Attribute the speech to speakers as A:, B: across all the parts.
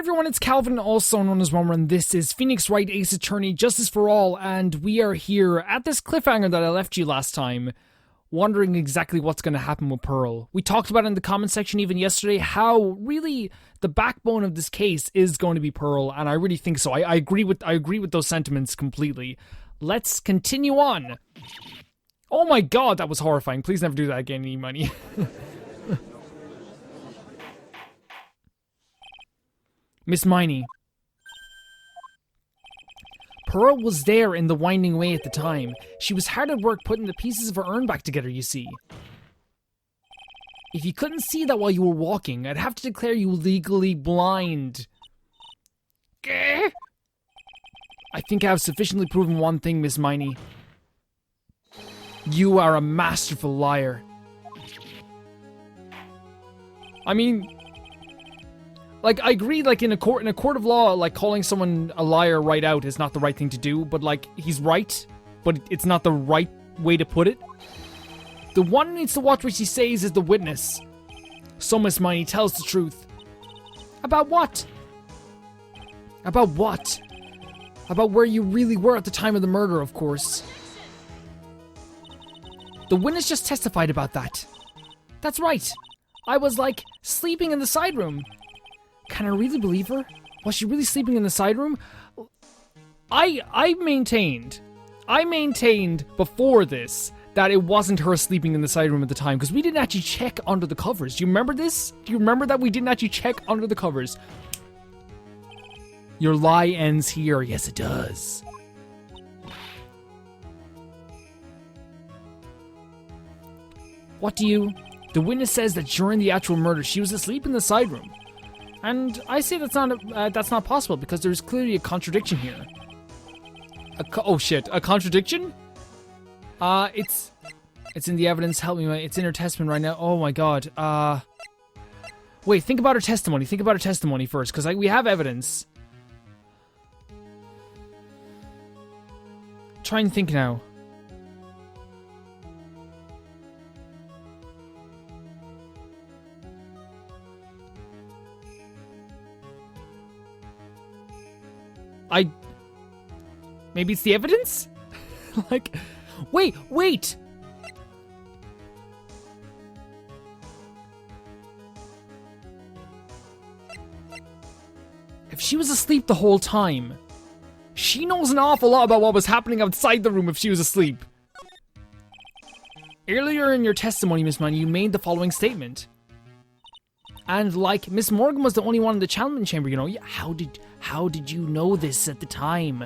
A: everyone, it's Calvin, also known as Rummer, and this is Phoenix Wright, Ace Attorney, Justice for All, and we are here at this cliffhanger that I left you last time, wondering exactly what's going to happen with Pearl. We talked about it in the comment section even yesterday, how really the backbone of this case is going to be Pearl, and I really think so. I agree with those sentiments completely. Let's continue on. Oh my god, that was horrifying. Please never do that again, E-Money. Miss Miney. Pearl was there in the winding way at the time. She was hard at work putting the pieces of her urn back together, you see. If you couldn't see that while you were walking, I'd have to declare you legally blind. I think I have sufficiently proven one thing, Miss Miney. You are a masterful liar. I mean, like, I agree, like, in a court of law, like, calling someone a liar right out is not the right thing to do, but, like, he's right, but it's not the right way to put it. The one who needs to watch what she says is the witness. So, Miss Miney, tell us the truth. About what? About what? About where you really were at the time of the murder, of course. The witness just testified about that. That's right. I was, like, sleeping in the side room. Can I really believe her? Was she really sleeping in the side room? I maintained before this that it wasn't her sleeping in the side room at the time, because we didn't actually check under the covers. Do you remember this? Do you remember that we didn't actually check under the covers? Your lie ends here. Yes, it does. What do you... The witness says that during the actual murder, she was asleep in the side room. And I say that's not possible, because there's clearly a contradiction here. Oh shit, a contradiction? It's in the evidence. Help me, it's in her testimony right now. Oh my god. Wait, think about her testimony. Think about her testimony first, because we have evidence. Try and think now. Maybe it's the evidence? Like, wait! If she was asleep the whole time, she knows an awful lot about what was happening outside the room if she was asleep. Earlier in your testimony, Miss Miney, you made the following statement. And, like, Miss Morgan was the only one in the challenge chamber, you know. How did you know this at the time?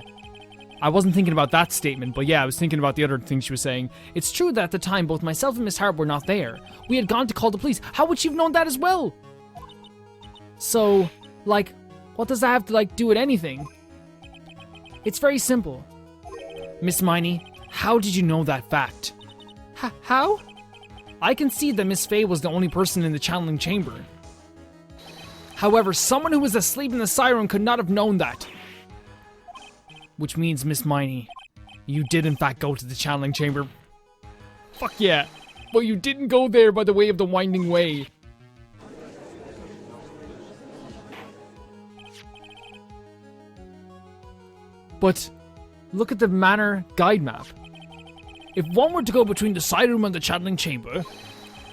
A: I wasn't thinking about that statement, but yeah, I was thinking about the other thing she was saying. It's true that at the time, both myself and Miss Hart were not there. We had gone to call the police. How would she have known that as well? So, like, what does that have to, like, do with anything? It's very simple. Miss Miney, how did you know that fact? How? I can see that Miss Faye was the only person in the channeling chamber. However, someone who was asleep in the siren could not have known that. Which means, Miss Miney, you did in fact go to the channeling chamber. Fuck yeah. But you didn't go there by the way of the winding way. But look at the manor guide map. If one were to go between the side room and the channeling chamber,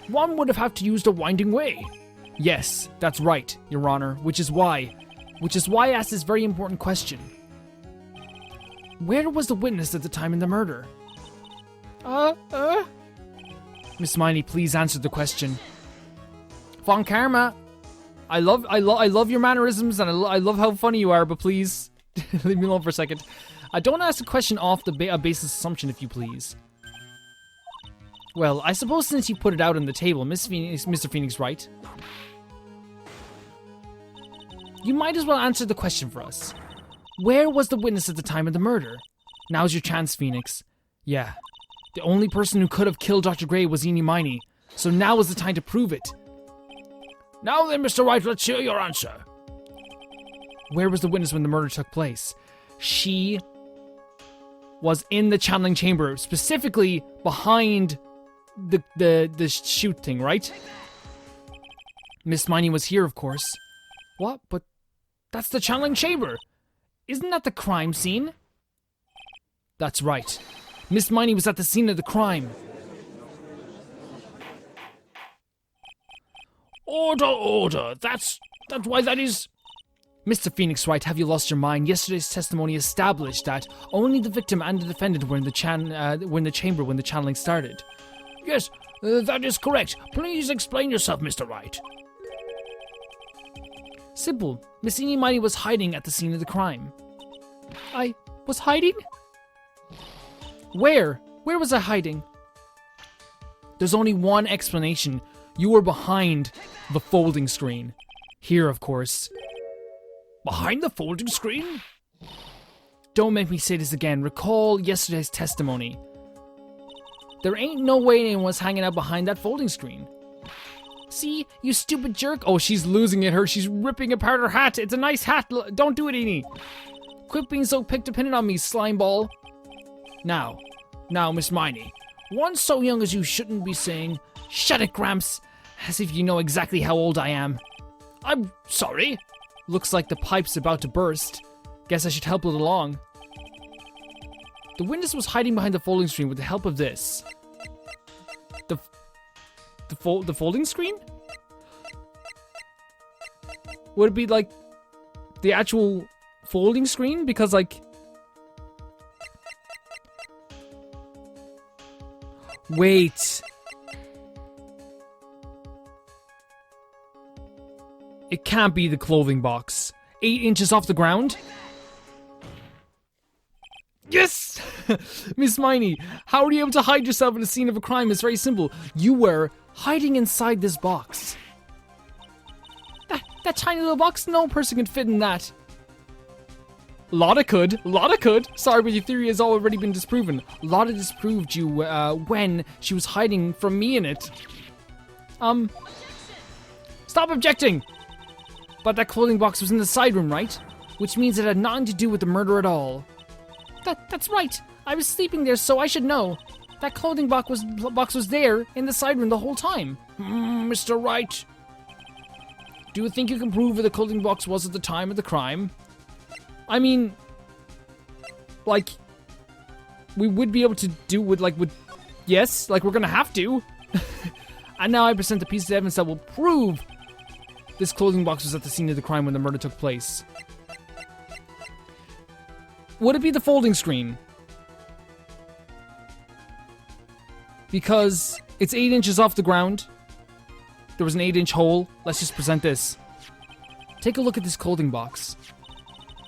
A: one would have to use the winding way. Yes, that's right, Your Honor, which is why I asked this very important question. Where was the witness at the time of the murder? Miss Miney, please answer the question. Von Karma, I love your mannerisms and I love how funny you are, but please leave me alone for a second. I don't ask the question off the basis assumption, if you please. Well, I suppose since you put it out on the table, Mr. Phoenix Wright, you might as well answer the question for us. Where was the witness at the time of the murder? Now's your chance, Phoenix. Yeah. The only person who could have killed Dr. Gray was Eenie Miney, so now is the time to prove it. Now then, Mr. Wright, let's hear your answer. Where was the witness when the murder took place? She was in the channeling chamber, specifically behind the chute thing, right? Miss Miney was here, of course. What? But That's the channeling chamber. Isn't that the crime scene? That's right. Miss Miney was at the scene of the crime. Order, order. That's why that is... Mr. Phoenix Wright, have you lost your mind? Yesterday's testimony established that only the victim and the defendant were in the chamber when the channeling started. Yes, that is correct. Please explain yourself, Mr. Wright. Simple. Miss Eenie Mighty was hiding at the scene of the crime. I was hiding? Where? Where was I hiding? There's only one explanation. You were behind the folding screen. Here, of course. Behind the folding screen? Don't make me say this again. Recall yesterday's testimony. There ain't no way anyone was hanging out behind that folding screen. See, you stupid jerk. Oh, she's losing it. She's ripping apart her hat. It's a nice hat. Don't do it, Eenie. Quit being so dependent on me, slime ball. Now, Miss Miney. One so young as you shouldn't be saying, "Shut it, Gramps," as if you know exactly how old I am. I'm sorry. Looks like the pipe's about to burst. Guess I should help it along. The witness was hiding behind the folding screen with the help of this. The folding screen? Would it be like the actual folding screen? Because like... Wait. It can't be the clothing box. 8 inches off the ground? Yes! Miss Miney, how are you able to hide yourself in the scene of a crime? It's very simple. You were hiding inside this box. That tiny little box? No person could fit in that. Lotta could. Sorry, but your theory has already been disproven. Lotta disproved you when she was hiding from me in it. Stop objecting! But that clothing box was in the side room, right? Which means it had nothing to do with the murder at all. That's right. I was sleeping there, so I should know. That clothing box was there in the side room the whole time. Mr. Wright. Do you think you can prove where the clothing box was at the time of the crime? I mean, like, we would be able to do yes, like we're gonna have to. And now I present a piece of evidence that will prove this clothing box was at the scene of the crime when the murder took place. Would it be the folding screen? Because it's 8 inches off the ground. There was an 8-inch hole. Let's just present this. Take a look at this clothing box.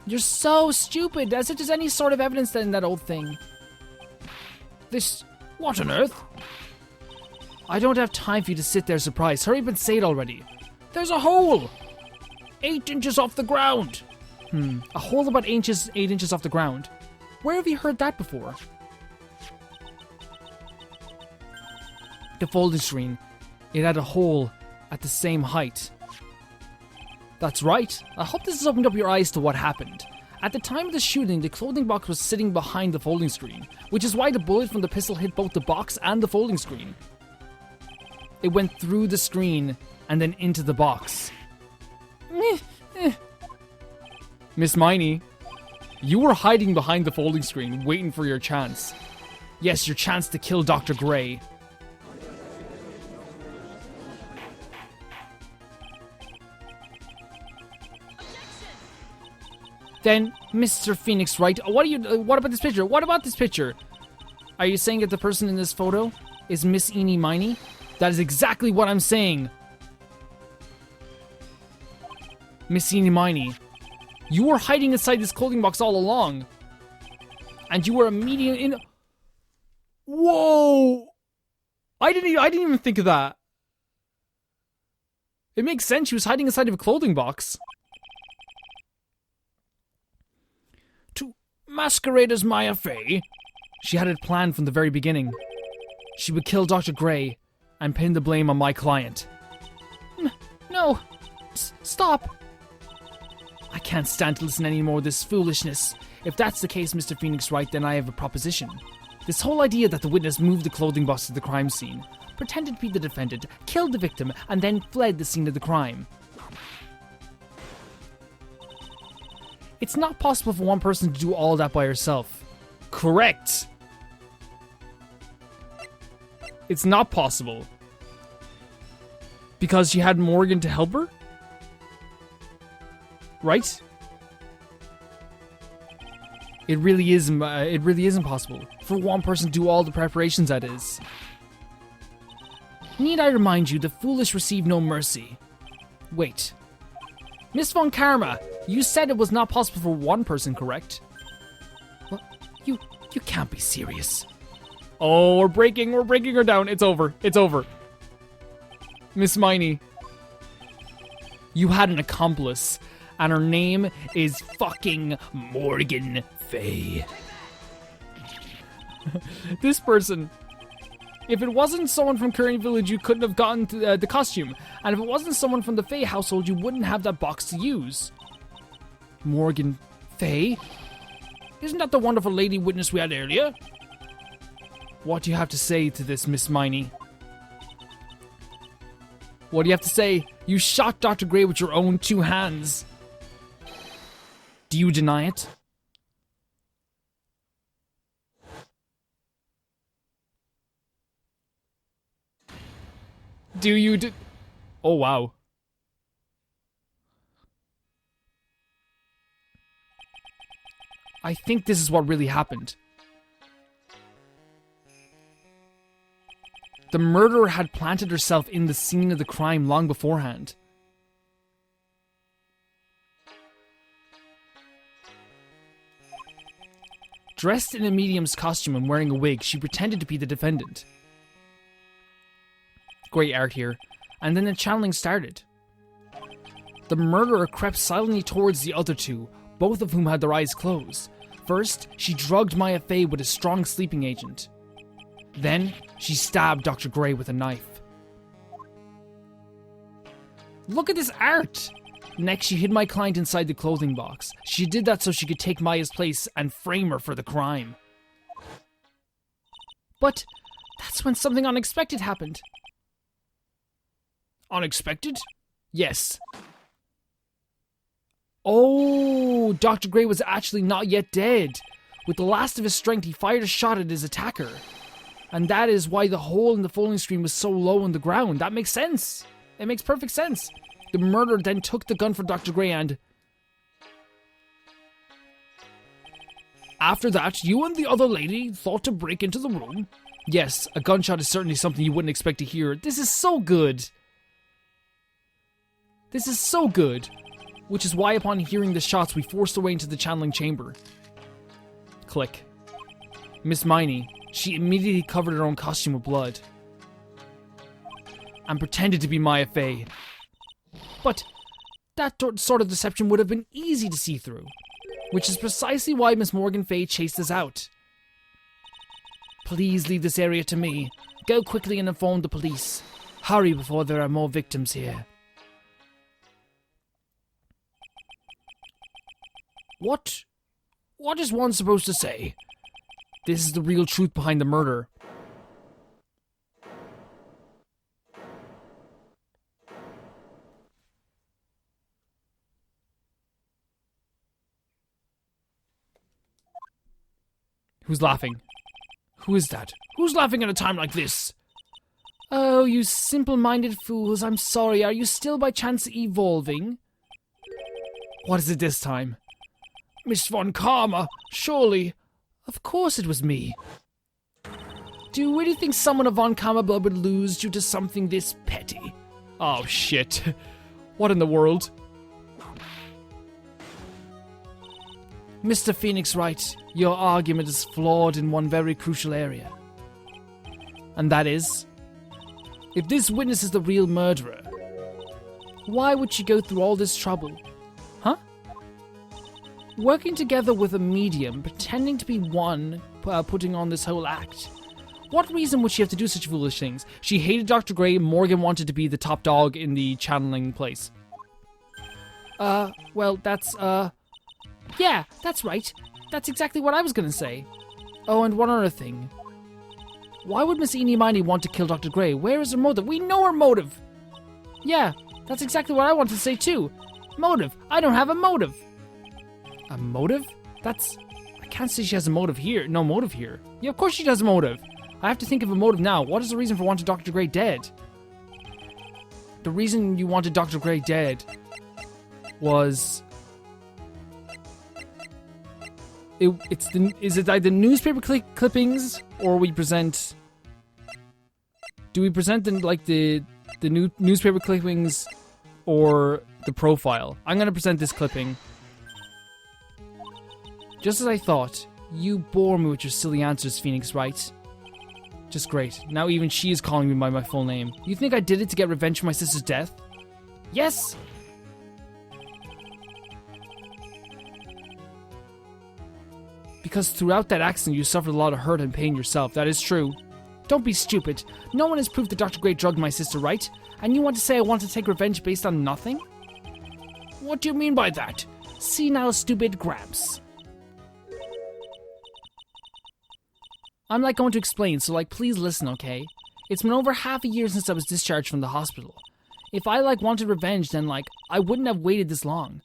A: You're so stupid, as if there's any sort of evidence in that old thing. What on earth? I don't have time for you to sit there surprised. Hurry up and say it already. There's a hole! 8 inches off the ground! A hole about 8 inches off the ground. Where have you heard that before? The folding screen. It had a hole at the same height. That's right. I hope this has opened up your eyes to what happened. At the time of the shooting, the clothing box was sitting behind the folding screen, which is why the bullet from the pistol hit both the box and the folding screen. It went through the screen and then into the box. Miss Miney, you were hiding behind the folding screen, waiting for your chance. Yes, your chance to kill Dr. Gray. Then, Mr. Phoenix Wright, what about this picture? What about this picture? Are you saying that the person in this photo is Miss Eenie Miney? That is exactly what I'm saying. Miss Eenie Miney, you were hiding inside this clothing box all along. And you were immediately in... Whoa! I didn't even think of that. It makes sense, she was hiding inside of a clothing box. To masquerade as Maya Fey, she had it planned from the very beginning. She would kill Dr. Gray and pin the blame on my client. No! Stop! I can't stand to listen anymore to this foolishness. If that's the case, Mr. Phoenix Wright, then I have a proposition. This whole idea that the witness moved the clothing box to the crime scene, pretended to be the defendant, killed the victim, and then fled the scene of the crime. It's not possible for one person to do all that by herself. Correct. It's not possible. Because she had Morgan to help her? Right? It really is impossible for one person to do all the preparations, that is. Need I remind you, the foolish receive no mercy. Wait. Miss Von Karma, you said it was not possible for one person, correct? What? You can't be serious. Oh, we're breaking her down. It's over. It's over. Miss Miney. You had an accomplice, and her name is fucking Morgan Fay. This person. If it wasn't someone from Current Village, you couldn't have gotten the costume. And if it wasn't someone from the Fay household, you wouldn't have that box to use. Morgan Fay? Isn't that the wonderful lady witness we had earlier? What do you have to say to this, Miss Miney? What do you have to say? You shot Dr. Gray with your own 2 hands. Do you deny it? Do you Oh, wow. I think this is what really happened. The murderer had planted herself in the scene of the crime long beforehand. Dressed in a medium's costume and wearing a wig, she pretended to be the defendant. Great art here. And then the channeling started. The murderer crept silently towards the other 2, both of whom had their eyes closed. First, she drugged Maya Fey with a strong sleeping agent. Then, she stabbed Dr. Gray with a knife. Look at this art! Next, she hid my client inside the clothing box. She did that so she could take Maya's place and frame her for the crime. But that's when something unexpected happened. Unexpected? Yes. Oh, Dr. Gray was actually not yet dead. With the last of his strength, he fired a shot at his attacker. And that is why the hole in the folding screen was so low on the ground. That makes sense. It makes perfect sense. The murderer then took the gun from Dr. Gray and... After that, you and the other lady thought to break into the room. Yes, a gunshot is certainly something you wouldn't expect to hear. This is so good. This is so good. Which is why upon hearing the shots, we forced our way into the channeling chamber. Click. Miss Miney, she immediately covered her own costume with blood. And pretended to be Maya Fey. But that sort of deception would have been easy to see through. Which is precisely why Miss Morgan Fay chased us out. Please leave this area to me. Go quickly and inform the police. Hurry before there are more victims here. What is one supposed to say? This is the real truth behind the murder. Who's laughing? Who is that? Who's laughing at a time like this? Oh, you simple-minded fools, I'm sorry. Are you still by chance evolving? What is it this time? Miss Von Karma, surely. Of course it was me. Do you really think someone of Von Karma blood would lose due to something this petty? Oh shit. What in the world? Mr. Phoenix Wright, your argument is flawed in one very crucial area. And that is, if this witness is the real murderer, why would she go through all this trouble? Huh? Working together with a medium, pretending to be one, putting on this whole act. What reason would she have to do such foolish things? She hated Dr. Gray, Morgan wanted to be the top dog in the channeling place. Well, that's, yeah, that's right. That's exactly what I was gonna say. Oh, and one other thing. Why would Miss Eenie Miney want to kill Dr. Gray? Where is her motive? We know her motive! Yeah, that's exactly what I want to say too. Motive. I don't have a motive. A motive? I can't say she has a motive here. No motive here. Yeah, of course she has a motive. I have to think of a motive now. What is the reason for wanting Dr. Gray dead? The reason you wanted Dr. Gray dead was... Is it like the newspaper clippings, or we present... Do we present the new newspaper clippings or the profile? I'm gonna present this clipping. Just as I thought, you bore me with your silly answers, Phoenix, Wright. Just great. Now even she is calling me by my full name. You think I did it to get revenge for my sister's death? Yes! Because throughout that accident you suffered a lot of hurt and pain yourself. That is true. Don't be stupid. No one has proved that Dr. Gray drugged my sister, right? And you want to say I want to take revenge based on nothing? What do you mean by that? See now, stupid Gramps. I'm like going to explain, so like please listen, okay? It's been over half a year since I was discharged from the hospital. If I like wanted revenge, then like I wouldn't have waited this long.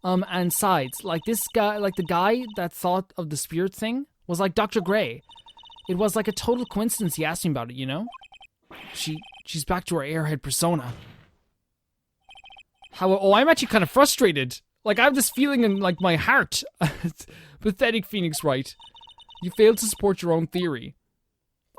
A: And sides, like this guy, like the guy that thought of the spirit thing was like Dr. Gray. It was like a total coincidence he asked me about it, you know? She's back to her airhead persona. I'm actually kind of frustrated. Like I have this feeling in like my heart. Pathetic Phoenix Wright. You failed to support your own theory.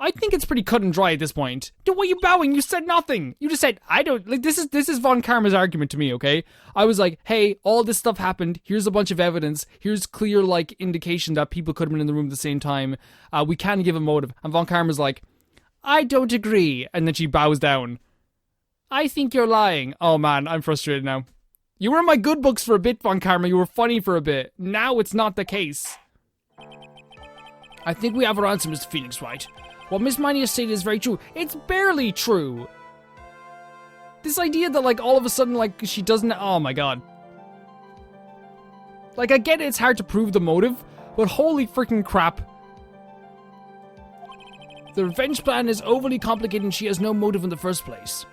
A: I think it's pretty cut and dry at this point. Dude, why are you bowing? You said nothing. You just said, I don't... Like, this is Von Karma's argument to me, okay? I was like, hey, all this stuff happened. Here's a bunch of evidence. Here's clear, like, indication that people could have been in the room at the same time. We can't give a motive. And Von Karma's like, I don't agree. And then she bows down. I think you're lying. Oh, man, I'm frustrated now. You were in my good books for a bit, Von Karma. You were funny for a bit. Now it's not the case. I think we have our answer, Mr. Phoenix, right? What Miss Miney has stated is very true. It's barely true. This idea that, like, all of a sudden, like, she doesn't... Oh, my God. Like, I get it's hard to prove the motive, but holy freaking crap. The revenge plan is overly complicated and she has no motive in the first place.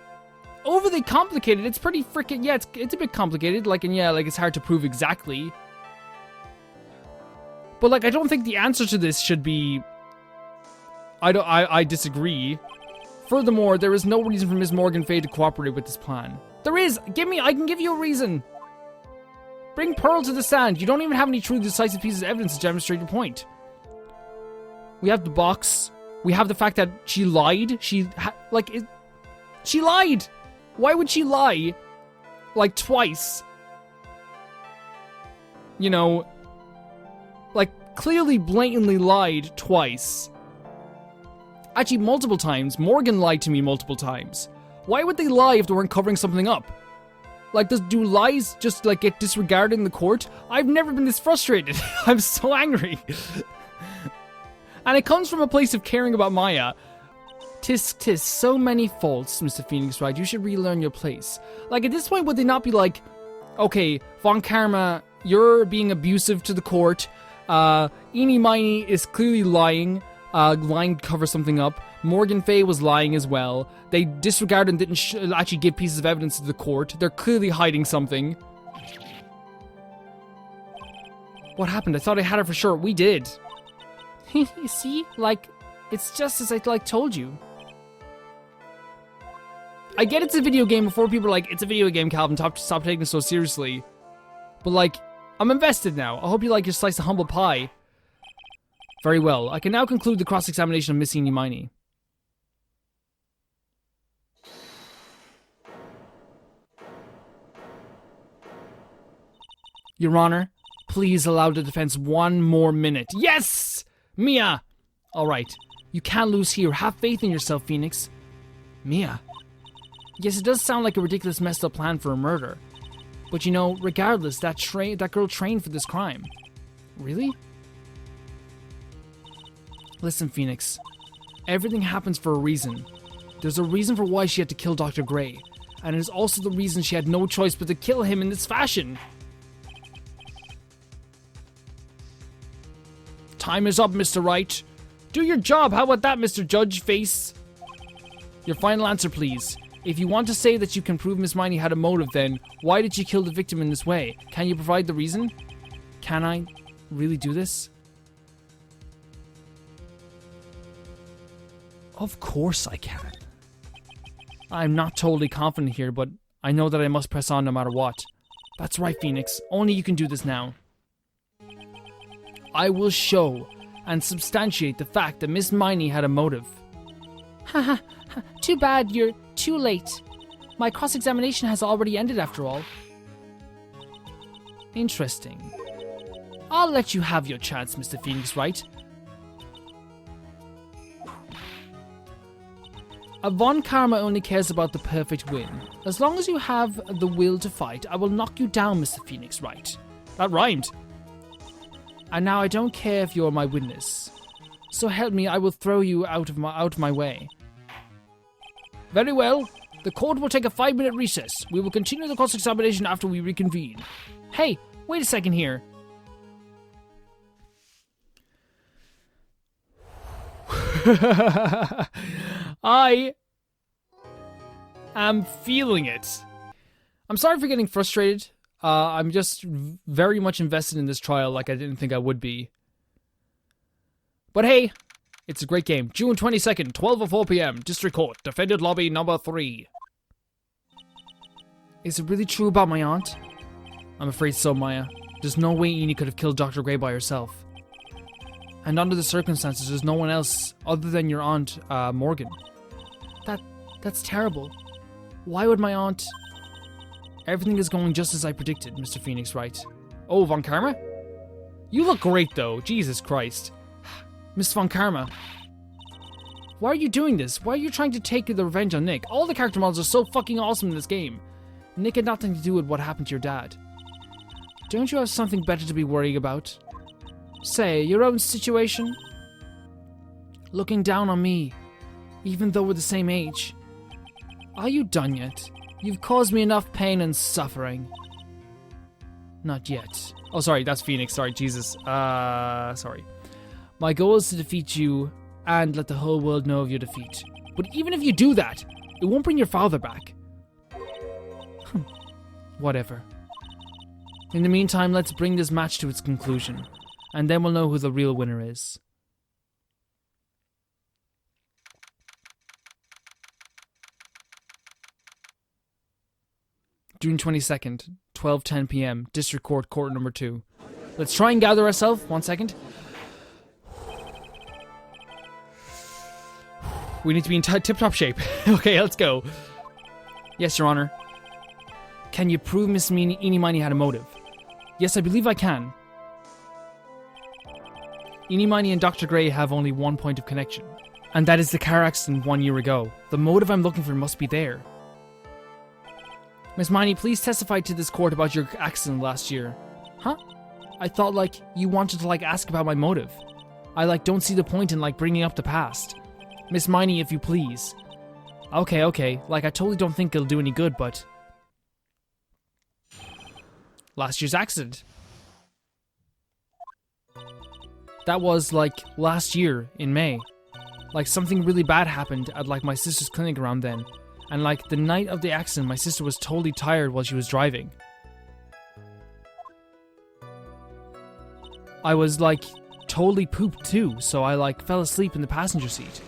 A: Overly complicated? It's pretty freaking... Yeah, it's a bit complicated. Like, and yeah, like, it's hard to prove exactly. But, like, I don't think the answer to this should be... I disagree. Furthermore, there is no reason for Ms. Morgan Fay to cooperate with this plan. There is! I can give you a reason! Bring Pearl to the stand. You don't even have any truly decisive pieces of evidence to demonstrate your point. We have the box. We have the fact that she lied. She lied! Why would she lie? Like, twice. You know... Like, clearly, blatantly lied twice. Actually, multiple times. Morgan lied to me multiple times. Why would they lie if they weren't covering something up? Like, do lies just, like, get disregarded in the court? I've never been this frustrated. I'm so angry. And it comes from a place of caring about Maya. Tis, so many faults, Mr. Phoenix Wright. You should relearn your place. Like, at this point, would they not be like, okay, Von Karma, you're being abusive to the court. Eenie Miney is clearly lying. Lying to cover something up. Morgan Fay was lying as well. They disregarded and didn't actually give pieces of evidence to the court. They're clearly hiding something. What happened? I thought I had her for sure. We did. You see? Like, it's just as I, like, told you. I get it's a video game before people are like, it's a video game, Calvin. Stop taking it so seriously. But, like, I'm invested now. I hope you like your slice of humble pie. Very well. I can now conclude the cross-examination of Miss Eenie Miney. Your Honor, please allow the defense 1 more minute. Yes! Mia! Alright. You can't lose here. Have faith in yourself, Phoenix. Mia. Yes, it does sound like a ridiculous messed up plan for a murder. But you know, regardless, that girl trained for this crime. Really? Listen, Phoenix. Everything happens for a reason. There's a reason for why she had to kill Dr. Gray. And it is also the reason she had no choice but to kill him in this fashion. Time is up, Mr. Wright. Do your job. How about that, Mr. Judge Face? Your final answer, please. If you want to say that you can prove Miss Miney had a motive, then why did she kill the victim in this way? Can you provide the reason? Can I really do this? Of course I can. I'm not totally confident here, but I know that I must press on no matter what. That's right, Phoenix. Only you can do this now. I will show and substantiate the fact that Miss Miney had a motive. Haha, too bad you're too late. My cross-examination has already ended after all. Interesting. I'll let you have your chance, Mr. Phoenix Wright. A Von Karma only cares about the perfect win. As long as you have the will to fight, I will knock you down, Mr. Phoenix Wright. That rhymed. And now I don't care if you're my witness. So help me, I will throw you out of my way. Very well. The court will take a 5-minute recess. We will continue the cross-examination after we reconvene. Hey, wait a second here. I am feeling it. I'm sorry for getting frustrated. I'm just very much invested in this trial like I didn't think I would be. But hey, it's a great game. June 22nd, 12:04 p.m. District Court, Defendant Lobby number 3. Is it really true about my aunt? I'm afraid so, Maya. There's no way Enid could have killed Dr. Gray by herself. And under the circumstances, there's no one else other than your aunt, Morgan. That's terrible. Why would my aunt... Everything is going just as I predicted, Mr. Phoenix Wright. Oh, Von Karma? You look great, though. Jesus Christ. Miss Von Karma. Why are you doing this? Why are you trying to take the revenge on Nick? All the character models are so fucking awesome in this game. Nick had nothing to do with what happened to your dad. Don't you have something better to be worrying about? Say, your own situation? Looking down on me, even though we're the same age. Are you done yet? You've caused me enough pain and suffering. Not yet. Oh, sorry, that's Phoenix. Sorry, Jesus. Sorry. My goal is to defeat you and let the whole world know of your defeat. But even if you do that, it won't bring your father back. Whatever. In the meantime, let's bring this match to its conclusion. And then we'll know who the real winner is. June 22nd, 12:10 p.m. District Court, Court number 2. Let's try and gather ourselves. 1 second. We need to be in tip-top shape. Okay, let's go. Yes, Your Honor. Can you prove Miss Eenie Miney had a motive? Yes, I believe I can. Eenie Miney and Dr. Gray have only one point of connection. And that is the car accident 1 year ago. The motive I'm looking for must be there. Miss Miney, please testify to this court about your accident last year. Huh? I thought, you wanted to, ask about my motive. I, don't see the point in, bringing up the past. Miss Miney, if you please. Okay. I totally don't think it'll do any good, but... Last year's accident. That was, last year, in May. Something really bad happened at, my sister's clinic around then. And, the night of the accident, my sister was totally tired while she was driving. I was, totally pooped too, so I, fell asleep in the passenger seat.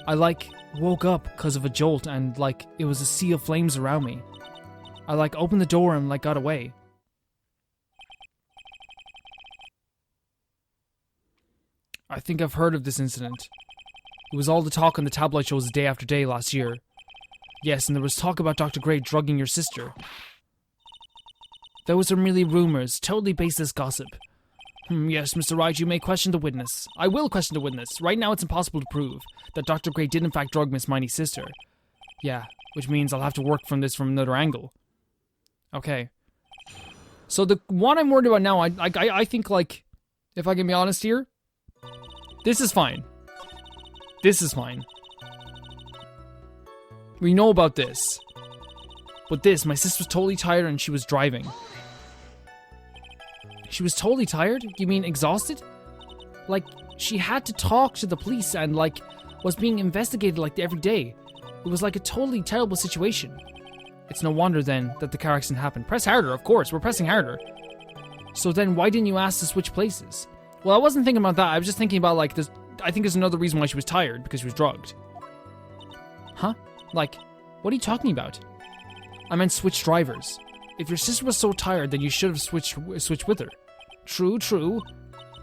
A: I, woke up because of a jolt and, it was a sea of flames around me. I, opened the door and, got away. I think I've heard of this incident. It was all the talk on the tabloid shows day after day last year. Yes, and there was talk about Dr. Gray drugging your sister. Those are merely rumors, totally baseless gossip. Yes, Mr. Wright, you may question the witness. I will question the witness. Right now it's impossible to prove that Dr. Gray did in fact drug Miss Miney's sister. Yeah, which means I'll have to work from this from another angle. Okay. So the one I'm worried about now, I think, if I can be honest here, this is fine. This is fine. We know about this. But this, my sister was totally tired and she was driving. She was totally tired? You mean exhausted? She had to talk to the police and, was being investigated, every day. It was, a totally terrible situation. It's no wonder then that the car accident happened. Press harder, of course. We're pressing harder. So then why didn't you ask to switch places? Well, I wasn't thinking about that. I was just thinking about, like, this. I think there's another reason why she was tired, because she was drugged. Huh? Like, what are you talking about? I meant switch drivers. If your sister was so tired, then you should have switched with her. True.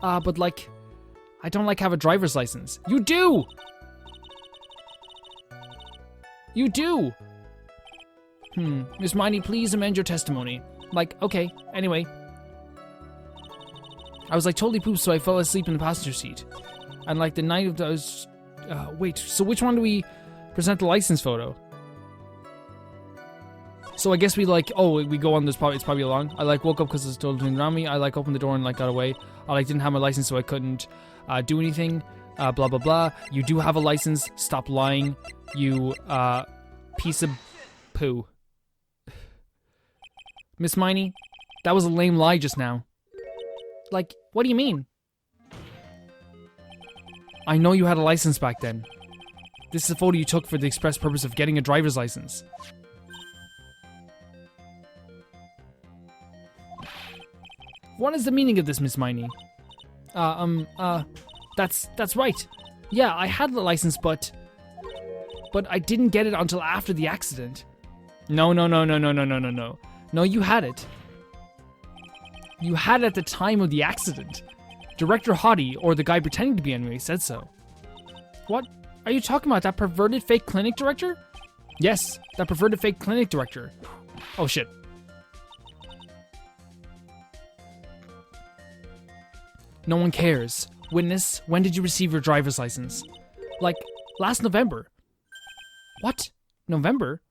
A: But, like, I don't, like, have a driver's license. You do! You do! Miss Miney, please amend your testimony. Like, okay, anyway. I was, like, totally pooped, so I fell asleep in the passenger seat. And, like, the night of those... wait, so which one do we present the license photo? So I guess we, like... Oh, we go on this... It's probably along. I, like, woke up because it was still doing around me. I, like, opened the door and, like, got away. I, like, didn't have my license, so I couldn't do anything. Blah, blah, blah. You do have a license. Stop lying. You, piece of poo. Miss Miney, that was a lame lie just now. Like, what do you mean? I know you had a license back then. This is a photo you took for the express purpose of getting a driver's license. What is the meaning of this, Miss Miney? That's right. Yeah, I had the license, but I didn't get it until after the accident. No. No, you had it. You had it at the time of the accident. Director Hottie, or the guy pretending to be anyway, said so. What? Are you talking about that perverted fake clinic director? Yes, that perverted fake clinic director. Oh shit. No one cares. Witness, when did you receive your driver's license? Like, last November. What? November?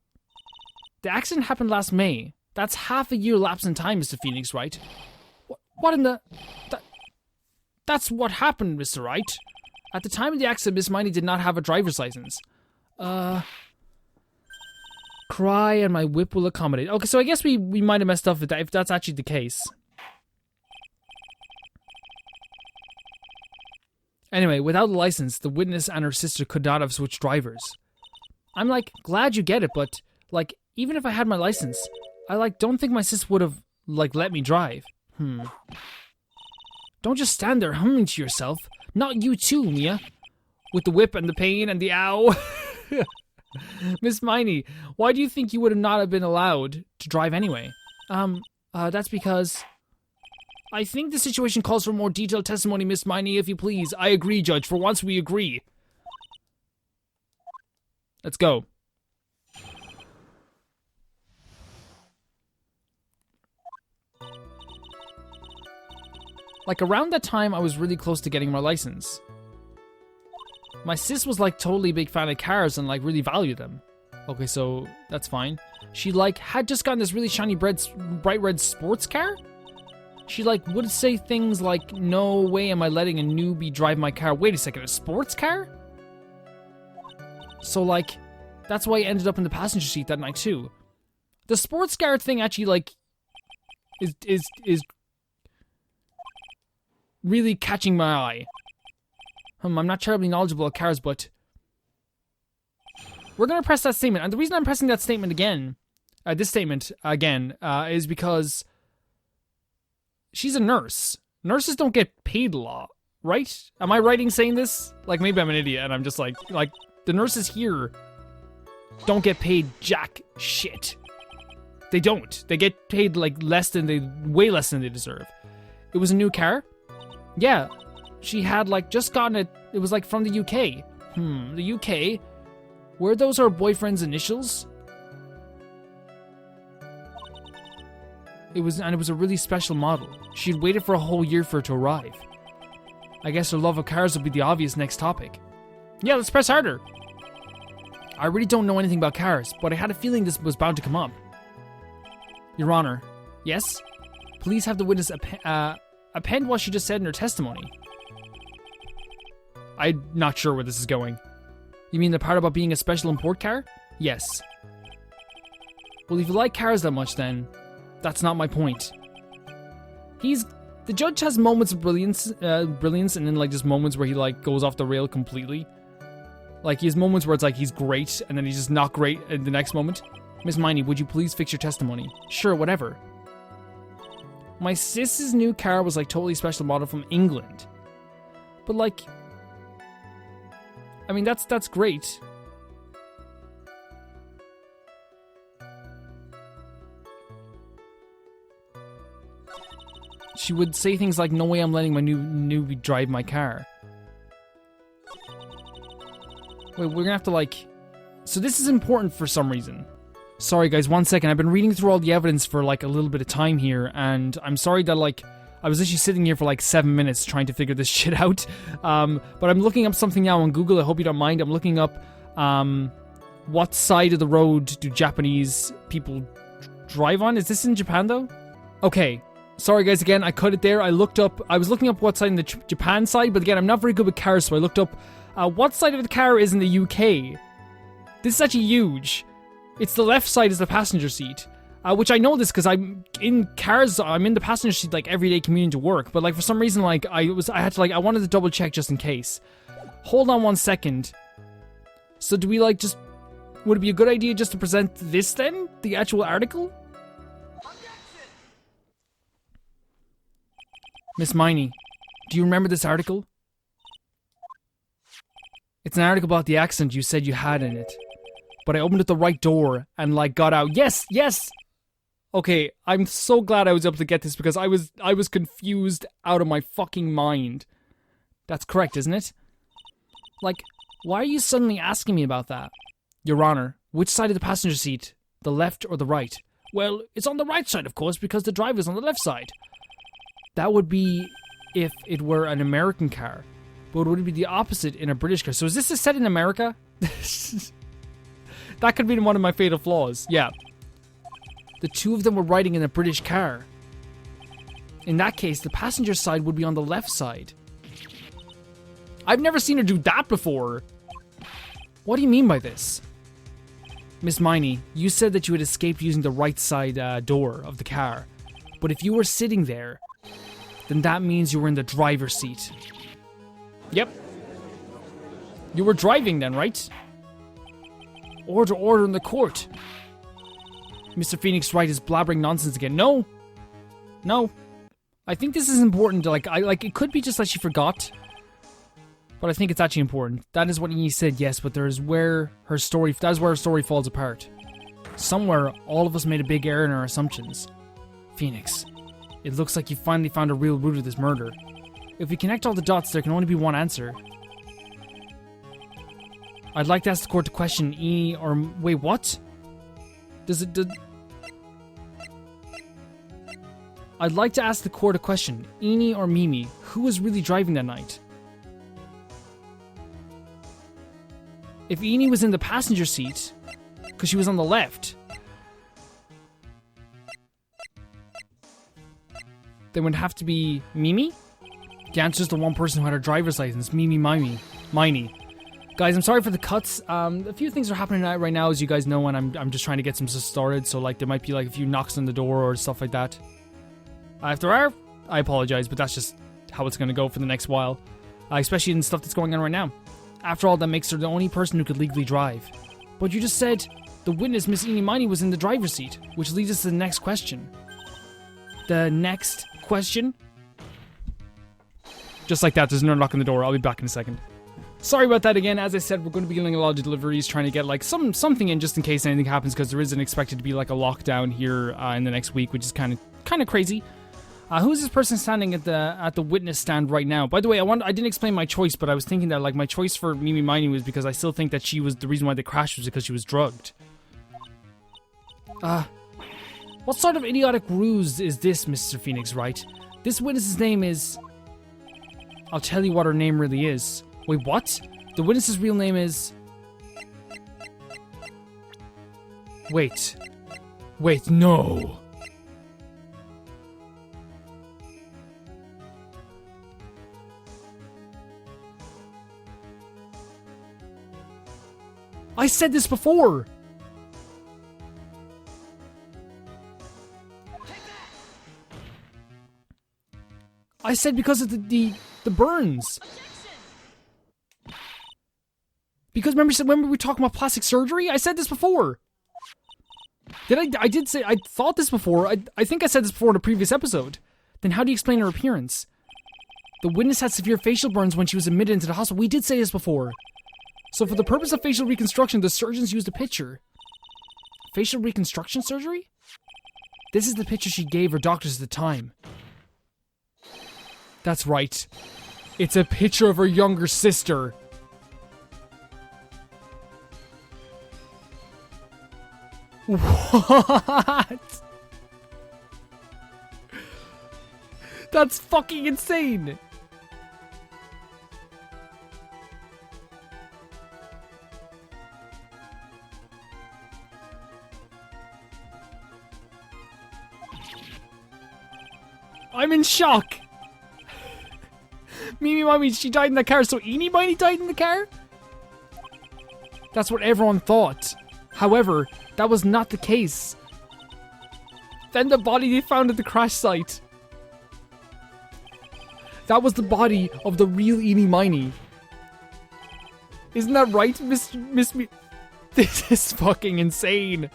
A: The accident happened last May. That's half a year lapse in time, Mr. Phoenix, right? What in the... That's what happened, Mr. Wright. At the time of the accident, Miss Miney did not have a driver's license. Cry and my whip will accommodate. Okay, so I guess we might have messed up with that, if that's actually the case. Anyway, without a license, the witness and her sister could not have switched drivers. I'm, like, glad you get it, but, like, even if I had my license, I, like, don't think my sis would have, like, let me drive. Don't just stand there humming to yourself. Not you too, Mia. With the whip and the pain and the ow. Miss Miney, why do you think you would have not have been allowed to drive anyway? That's because... I think the situation calls for more detailed testimony, Miss Miney, if you please. I agree, Judge. For once, we agree. Let's go. Like, around that time, I was really close to getting my license. My sis was, like, totally a big fan of cars and, like, really valued them. Okay, so that's fine. She, like, had just gotten this really shiny, bright red sports car. She, like, would say things like, no way am I letting a newbie drive my car. Wait a second, a sports car? So, like, that's why I ended up in the passenger seat that night, too. The sports car thing actually, like, is really catching my eye. I'm not terribly knowledgeable of cars, but we're gonna press that statement. And the reason I'm pressing that statement again, is because she's a nurse. Nurses don't get paid a lot, right? Am I right in saying this? Like, maybe I'm an idiot and I'm just like, the nurses here don't get paid jack shit. They don't. They get paid, like, way less than they deserve. It was a new car. Yeah, she had, like, just gotten it. It was, like, from the UK. The UK? Were those her boyfriend's initials? It was a really special model. She'd waited for a whole year for it to arrive. I guess her love of cars would be the obvious next topic. Yeah, let's press harder. I really don't know anything about cars, but I had a feeling this was bound to come up. Your Honor. Yes? Please have the witness append what she just said in her testimony. I'm not sure where this is going. You mean the part about being a special import car? Yes. Well, if you like cars that much, then that's not my point. The judge has moments of brilliance, and then, like, just moments where he, like, goes off the rail completely. Like, he has moments where it's like he's great, and then he's just not great in the next moment. Miss Miney, would you please fix your testimony? Sure, whatever. My sis's new car was like totally special model from England. But like, I mean, that's great. She would say things like, no way I'm letting my newbie drive my car. Wait, we're gonna have to like... So this is important for some reason. Sorry guys, 1 second. I've been reading through all the evidence for like a little bit of time here, and I'm sorry that like I was actually sitting here for like 7 minutes trying to figure this shit out. But I'm looking up something now on Google. I hope you don't mind. I'm looking up what side of the road do Japanese people drive on? Is this in Japan though? Okay. Sorry guys, again, I cut it there. I was looking up what side in the Japan side, but again, I'm not very good with cars, so I looked up what side of the car is in the UK. This is actually huge. It's the left side is the passenger seat, which I know this because I'm in cars. I'm in the passenger seat like every day commuting to work. But like for some reason, like I wanted to double check just in case. Hold on 1 second. So do we like just? Would it be a good idea just to present this then, the actual article? Miss Miney, do you remember this article? It's an article about the accident you said you had in it. But I opened up the right door and like got out. Yes, yes! Okay, I'm so glad I was able to get this because I was confused out of my fucking mind. That's correct, isn't it? Like, why are you suddenly asking me about that? Your Honor, which side of the passenger seat? The left or the right? Well, it's on the right side, of course, because the driver's on the left side. That would be if it were an American car. But would it be the opposite in a British car? So is this a set in America? That could be one of my fatal flaws. Yeah. The two of them were riding in a British car. In that case, the passenger side would be on the left side. I've never seen her do that before. What do you mean by this? Miss Miney, you said that you had escaped using the right side door of the car. But if you were sitting there, then that means you were in the driver's seat. Yep. You were driving then, right? Order in the court. Mr. Phoenix Wright is blabbering nonsense again. No. No. I think this is important. Like it could be just that she forgot. But I think it's actually important. That is what he said, yes, but that is where her story falls apart. Somewhere, all of us made a big error in our assumptions. Phoenix, it looks like you finally found a real root of this murder. If we connect all the dots, there can only be one answer. I'd like to ask the court to question E or... Wait, what? I'd like to ask the court a question. Eenie or Mimi, who was really driving that night? If Eenie was in the passenger seat, because she was on the left, then it would have to be Mimi? The answer is the one person who had her driver's license, Mimi Miney. Guys, I'm sorry for the cuts. A few things are happening right now, as you guys know, and I'm just trying to get some stuff started. So like there might be like a few knocks on the door or stuff like that. If there are, I apologize, but that's just how it's gonna go for the next while, especially in stuff that's going on right now. After all, that makes her the only person who could legally drive. But you just said the witness, Miss Eenie Miney, was in the driver's seat, which leads us to the next question. The next question? Just like that, there's no knock on the door. I'll be back in a second. Sorry about that again. As I said, we're going to be doing a lot of deliveries, trying to get like something in just in case anything happens, because there isn't expected to be like a lockdown here in the next week, which is kind of crazy. Who's this person standing at the witness stand right now? By the way, I didn't explain my choice, but I was thinking that like my choice for Mimi Miney was because I still think that she was the reason why the crash was because she was drugged. What sort of idiotic ruse is this, Mr. Phoenix Wright? This witness's name is... I'll tell you what her name really is. Wait, what? The witness's real name is... Wait, no. I said this before. I said because of the burns. Because remember we were talking about plastic surgery? I said this before. I did say, I thought this before. I think I said this before in a previous episode. Then how do you explain her appearance? The witness had severe facial burns when she was admitted into the hospital. We did say this before. So for the purpose of facial reconstruction, the surgeons used a picture. Facial reconstruction surgery? This is the picture she gave her doctors at the time. That's right. It's a picture of her younger sister. What? That's fucking insane. I'm in shock. Mimi Mommy, she died in the car, so Eenie Miny died in the car? That's what everyone thought. However, that was not the case. Then the body they found at the crash site. That was the body of the real Eenie Miny. Isn't that right, Miss Me? This is fucking insane.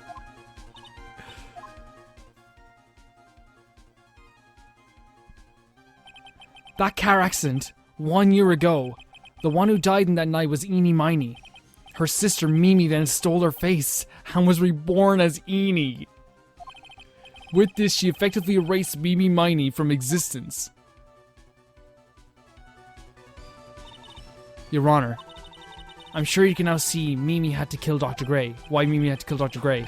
A: That car accident, 1 year ago, the one who died in that night was Eenie Miny. Her sister Mimi then stole her face and was reborn as Eenie. With this, she effectively erased Mimi Miny from existence. Your Honor, I'm sure you can now see Mimi had to kill Dr. Gray. Why Mimi had to kill Dr. Gray.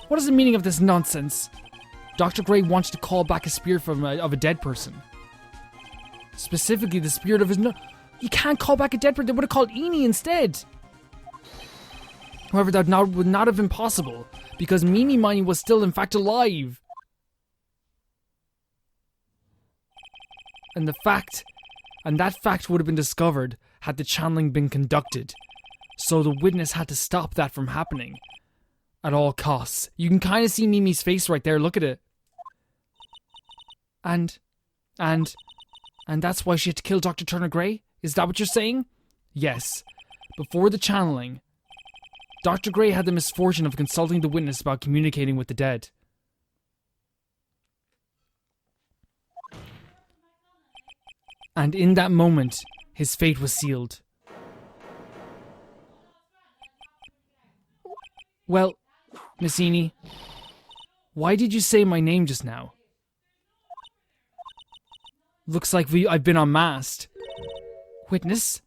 A: What is the meaning of this nonsense? Dr. Gray wanted to call back a spirit of a dead person. Specifically, the spirit of his... No, you can't call back a dead person. They would have called Eenie instead. However, that would not have been possible, because Mimi Miny was still in fact alive. And that fact would have been discovered had the channeling been conducted. So the witness had to stop that from happening. At all costs. You can kind of see Mimi's face right there, look at it. And that's why she had to kill Dr. Turner Gray? Is that what you're saying? Yes. Before the channeling, Dr. Gray had the misfortune of consulting the witness about communicating with the dead. And in that moment, his fate was sealed. Well, Miss Eenie, why did you say my name just now? Looks like I've been unmasked. Witness?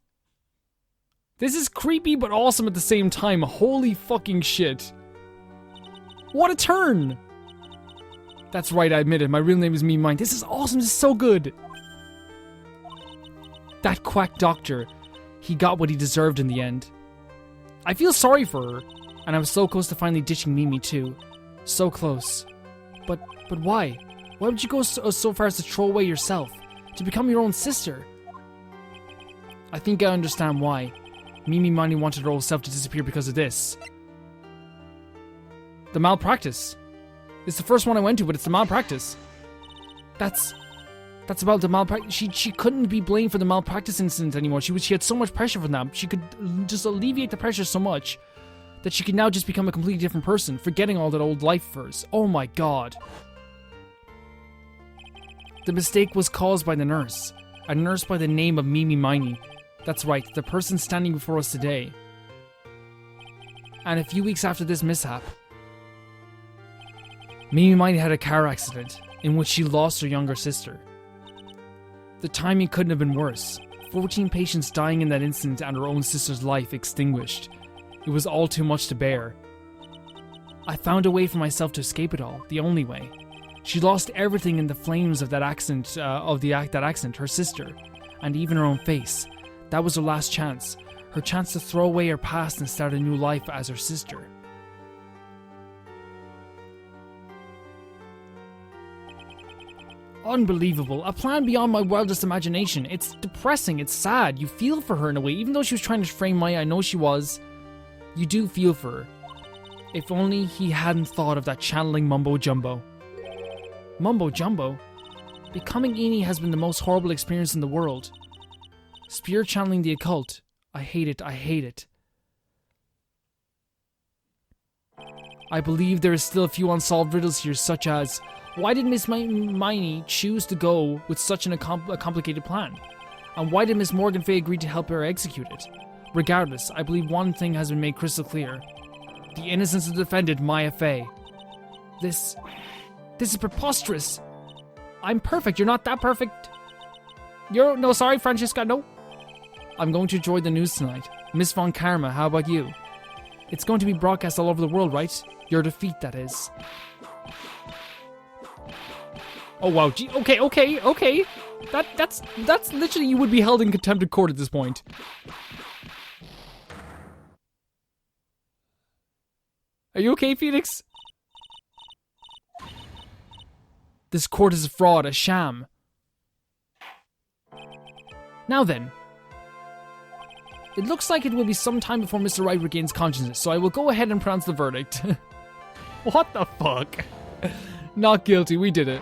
A: This is creepy but awesome at the same time. Holy fucking shit. What a turn! That's right, I admit it. My real name is Mimi Miny. This is awesome. This is so good. That quack doctor, he got what he deserved in the end. I feel sorry for her. And I was so close to finally ditching Mimi too. So close. But why? Why would you go so far as to throw away yourself? To become your own sister? I think I understand why. Mimi Miny wanted her old self to disappear because of this. The malpractice. It's the first one I went to, but it's the malpractice. That's about the malpractice. She couldn't be blamed for the malpractice incident anymore. She had so much pressure from that. She could just alleviate the pressure so much that she could now just become a completely different person, forgetting all that old life of hers. Oh my god. The mistake was caused by the nurse. A nurse by the name of Mimi Miny. That's right, the person standing before us today. And a few weeks after this mishap, Mimi Miny had a car accident in which she lost her younger sister. The timing couldn't have been worse. 14 patients dying in that incident and her own sister's life extinguished. It was all too much to bear. I found a way for myself to escape it all, the only way. She lost everything in the flames of that accident, her sister, and even her own face. That was her last chance. Her chance to throw away her past and start a new life as her sister. Unbelievable. A plan beyond my wildest imagination. It's depressing, it's sad. You feel for her in a way. Even though she was trying to frame Maya, I know she was. You do feel for her. If only he hadn't thought of that channeling mumbo jumbo. Mumbo jumbo? Becoming Eenie has been the most horrible experience in the world. Spirit channeling the occult. I hate it, I hate it. I believe there is still a few unsolved riddles here, such as, why did Miss Miney choose to go with such a complicated plan? And why did Miss Morgan Fay agree to help her execute it? Regardless, I believe one thing has been made crystal clear. The innocence of the defendant, Maya Fay. This is preposterous. I'm perfect, you're not that perfect. No, sorry, Francesca, no. I'm going to enjoy the news tonight. Miss Von Karma, how about you? It's going to be broadcast all over the world, right? Your defeat, that is. Oh wow, gee, okay. That's literally, you would be held in contempt of court at this point. Are you okay, Phoenix? This court is a fraud, a sham. Now then. It looks like it will be some time before Mr. Wright regains consciousness, so I will go ahead and pronounce the verdict. What the fuck? Not guilty, we did it.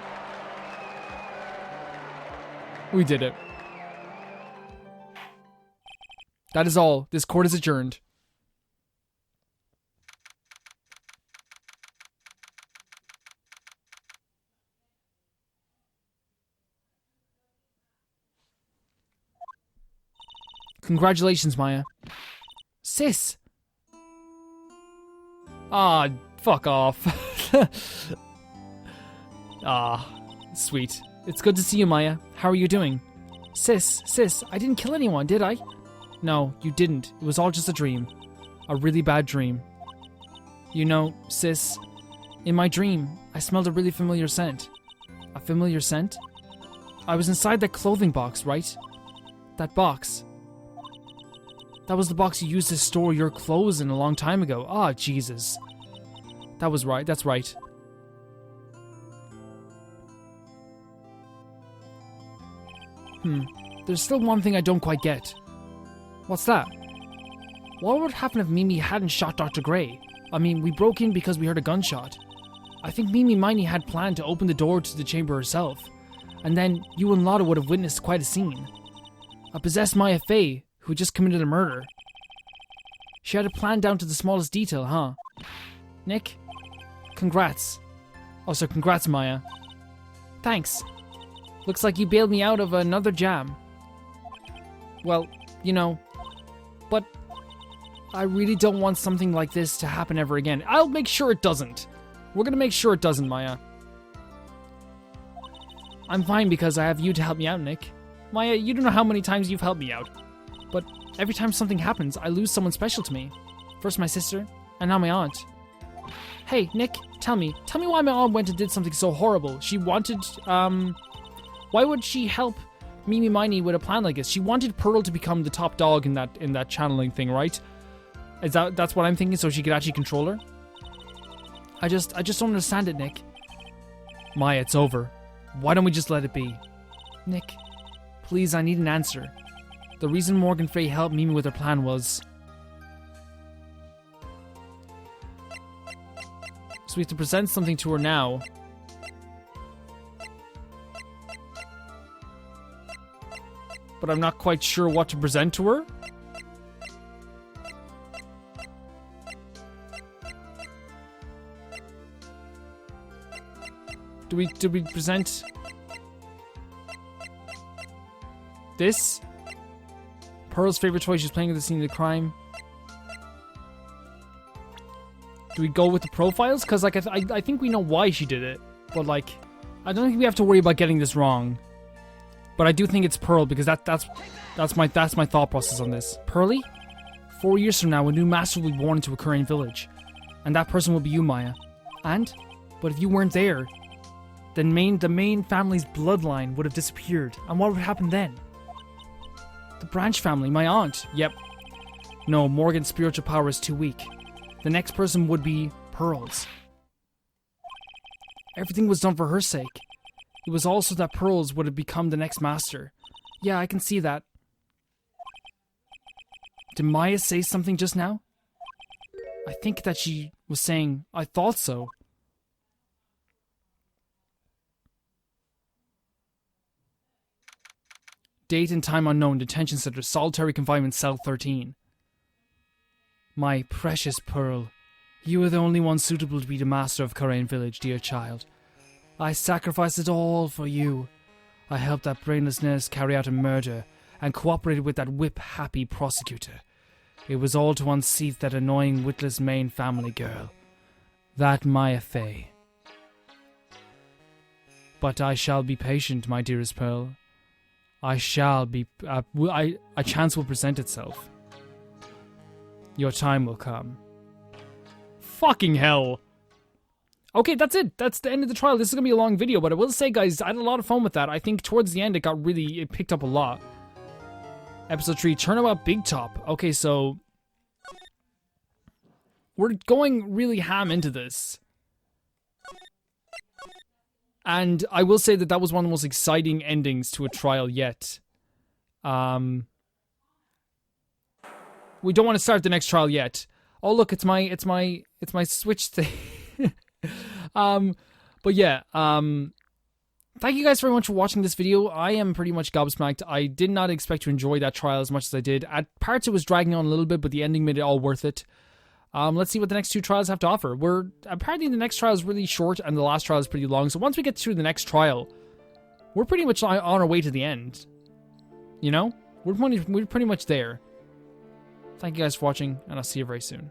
A: We did it. That is all. This court is adjourned. Congratulations, Maya. Sis! Ah, fuck off. Sweet. It's good to see you, Maya. How are you doing? Sis, I didn't kill anyone, did I? No, you didn't. It was all just a dream. A really bad dream. You know, sis, in my dream, I smelled a really familiar scent. A familiar scent? I was inside that clothing box, right? That box. That was the box you used to store your clothes in a long time ago. Ah, Jesus. That was right, that's right. There's still one thing I don't quite get. What's that? What would happen if Mimi hadn't shot Dr. Gray? I mean, we broke in because we heard a gunshot. I think Mimi Miney had planned to open the door to the chamber herself. And then you and Lotta would have witnessed quite a scene. A possessed Maya Fay who just committed a murder. She had a plan down to the smallest detail, huh? Nick? Congrats. Also, congrats, Maya. Thanks. Looks like you bailed me out of another jam. Well, you know, but I really don't want something like this to happen ever again. I'll make sure it doesn't. We're gonna make sure it doesn't, Maya. I'm fine because I have you to help me out, Nick. Maya, you don't know how many times you've helped me out. But every time something happens, I lose someone special to me. First my sister, and now my aunt. Hey, Nick, tell me why my aunt went and did something so horrible. She wanted, why would she help Mimi Miney with a plan like this? She wanted Pearl to become the top dog in that channeling thing, right? That's what I'm thinking, so she could actually control her? I just don't understand it, Nick. Maya, it's over. Why don't we just let it be? Nick, please, I need an answer. The reason Morgan Fay helped Mimi with her plan was... So we have to present something to her now. But I'm not quite sure what to present to her. Do we present this? Pearl's favorite toy, she's playing at the scene of the crime. Do we go with the profiles? Because like I think we know why she did it, but like I don't think we have to worry about getting this wrong. But I do think it's Pearl because that's my thought process on this. Pearly? 4 years from now, a new master will be born into a Korean village, and that person will be you, Maya. But if you weren't there, then the main family's bloodline would have disappeared, and what would happen then? The Branch family, my aunt. Yep. No, Morgan's spiritual power is too weak. The next person would be Pearl's. Everything was done for her sake. It was also that Pearl's would have become the next master. Yeah, I can see that. Did Maya say something just now? I think that she was saying, I thought so. Date and time unknown, detention center, solitary confinement, cell 13. My precious Pearl, You are the only one suitable to be the master of Karain Village, dear child. I sacrificed it all for you. I helped that brainless nurse carry out a murder and cooperated with that whip-happy prosecutor. It was all to unseat that annoying witless Main family girl. That Maya Fey. But I shall be patient, my dearest Pearl. I shall be... a chance will present itself. Your time will come. Fucking hell. Okay, that's it. That's the end of the trial. This is going to be a long video, but I will say, guys, I had a lot of fun with that. I think towards the end, it picked up a lot. Episode 3, Turnabout Big Top. Okay, so... we're going really ham into this. And I will say that that was one of the most exciting endings to a trial yet. We don't want to start the next trial yet. Oh look, it's my Switch thing. But yeah, thank you guys very much for watching this video. I am pretty much gobsmacked. I did not expect to enjoy that trial as much as I did. At parts it was dragging on a little bit, but the ending made it all worth it. Let's see what the next 2 trials have to offer. Apparently the next trial is really short and the last trial is pretty long. So once we get through the next trial, we're pretty much on our way to the end. You know? We're pretty much there. Thank you guys for watching, and I'll see you very soon.